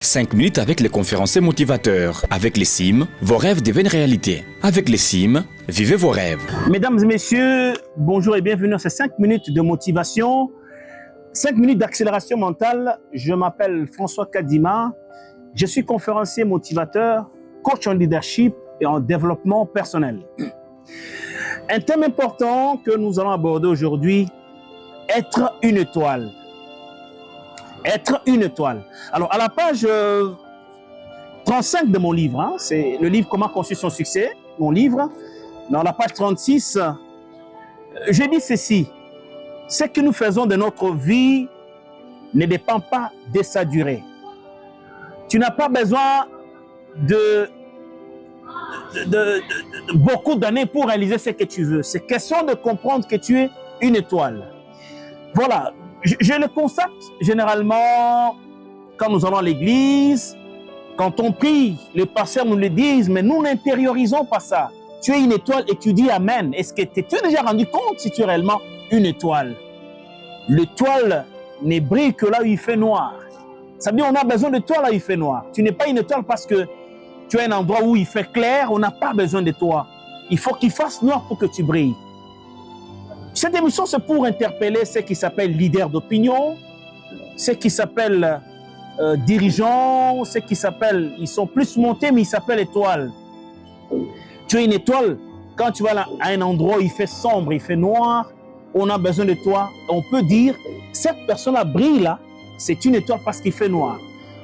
5 minutes avec les conférenciers motivateurs. Avec les CIM, vos rêves deviennent réalité. Avec les CIM, vivez vos rêves. Mesdames et messieurs, bonjour et bienvenue à ces 5 minutes de motivation. 5 minutes d'accélération mentale. Je m'appelle François Kadima. Je suis conférencier motivateur, coach en leadership et en développement personnel. Un thème important que nous allons aborder aujourd'hui, être une étoile. Être une étoile. Alors, à la page 35 de mon livre, c'est le livre Comment construire son succès, mon livre, dans la page 36, je dis ceci: ce que nous faisons de notre vie ne dépend pas de sa durée. Tu n'as pas besoin de beaucoup d'années pour réaliser ce que tu veux. C'est question de comprendre que tu es une étoile. Voilà. Je le constate généralement quand nous allons à l'église, quand on prie, les pasteurs nous le disent, mais nous n'intériorisons pas ça. Tu es une étoile et tu dis Amen. Est-ce que tu es déjà rendu compte si tu es réellement une étoile? L'étoile ne brille que là où il fait noir. Ça veut dire qu'on a besoin de toi là où il fait noir. Tu n'es pas une étoile parce que tu es un endroit où il fait clair, on n'a pas besoin de toi. Il faut qu'il fasse noir pour que tu brilles. Cette émission, c'est pour interpeller ceux qui s'appellent leaders d'opinion, ceux qui s'appellent dirigeants, ceux qui s'appellent, ils sont plus montés, mais ils s'appellent étoiles. Tu es une étoile, quand tu vas à un endroit où il fait sombre, il fait noir, on a besoin de toi. On peut dire, cette personne-là brille là, c'est une étoile parce qu'il fait noir.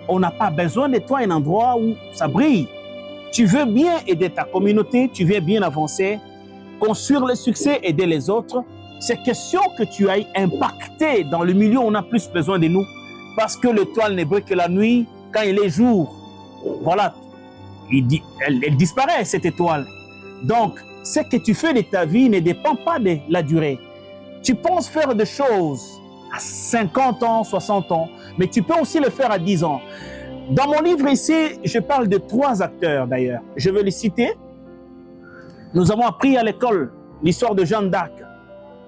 On n'a pas besoin de toi à un endroit où ça brille. Tu veux bien aider ta communauté, tu veux bien avancer, construire le succès, aider les autres. C'est question que tu ailles impacter dans le milieu où on a plus besoin de nous. Parce que l'étoile ne brille que la nuit, quand il est jour. Voilà, elle disparaît, cette étoile. Donc, ce que tu fais de ta vie ne dépend pas de la durée. Tu penses faire des choses à 50 ans, 60 ans, mais tu peux aussi le faire à 10 ans. Dans mon livre ici, je parle de 3 acteurs d'ailleurs. Je vais les citer. Nous avons appris à l'école l'histoire de Jeanne d'Arc.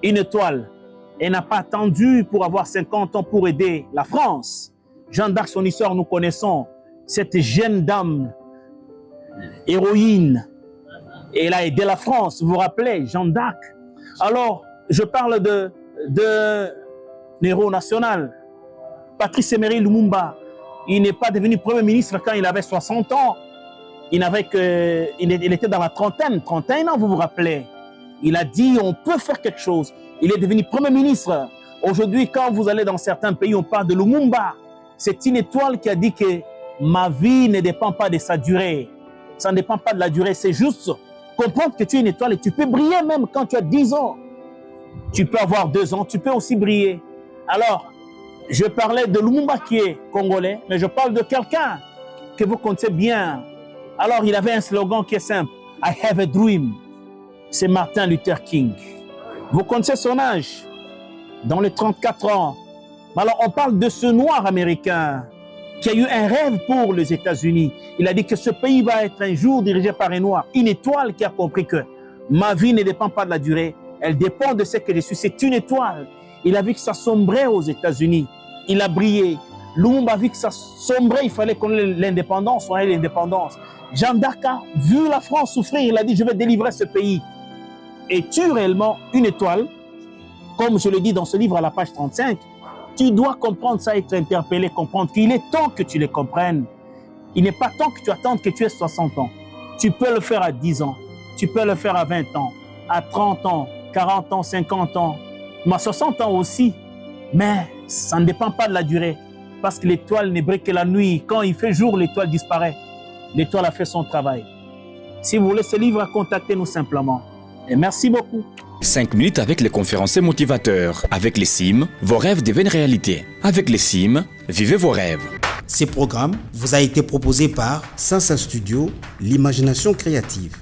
Une étoile. Elle n'a pas attendu pour avoir 50 ans pour aider la France. Jeanne d'Arc, son histoire, nous connaissons. Cette jeune dame, héroïne, elle a aidé la France. Vous vous rappelez, Jeanne d'Arc. Alors, je parle de héros national. Patrice Emery Lumumba. Il n'est pas devenu Premier ministre quand il avait 60 ans. Il était dans la trentaine, 31 ans, vous vous rappelez. Il a dit, on peut faire quelque chose. Il est devenu Premier ministre. Aujourd'hui, quand vous allez dans certains pays, on parle de Lumumba. C'est une étoile qui a dit que ma vie ne dépend pas de sa durée. Ça ne dépend pas de la durée, c'est juste comprendre que tu es une étoile et tu peux briller même quand tu as 10 ans. Tu peux avoir 2 ans, tu peux aussi briller. Alors, je parlais de Lumumba qui est congolais, mais je parle de quelqu'un que vous connaissez bien. Alors, il avait un slogan qui est simple. I have a dream. C'est Martin Luther King. Vous connaissez son âge? Dans les 34 ans. Alors, on parle de ce noir américain qui a eu un rêve pour les États-Unis. Il a dit que ce pays va être un jour dirigé par un noir. Une étoile qui a compris que ma vie ne dépend pas de la durée. Elle dépend de ce que je suis. C'est une étoile. Il a vu que ça sombrait aux États-Unis. Il a brillé. Lumumba a vu que ça sombrait. Il fallait qu'on ait l'indépendance. On ait l'indépendance. Jeanne d'Arc a vu la France souffrir. Il a dit, je vais délivrer ce pays. Es-tu réellement une étoile? Comme je le dis dans ce livre à la page 35, tu dois comprendre ça, être interpellé, comprendre qu'il est temps que tu le comprennes. Il n'est pas temps que tu attendes que tu aies 60 ans. Tu peux le faire à 10 ans, tu peux le faire à 20 ans, à 30 ans, 40 ans, 50 ans, mais à 60 ans aussi. Mais ça ne dépend pas de la durée, parce que l'étoile ne brille que la nuit. Quand il fait jour, l'étoile disparaît. L'étoile a fait son travail. Si vous voulez ce livre, contactez-nous simplement. Et merci beaucoup. 5 minutes avec les conférenciers motivateurs. Avec les CIM, vos rêves deviennent réalité. Avec les CIM, vivez vos rêves. Ce programme vous a été proposé par Sansa Studio, l'imagination créative.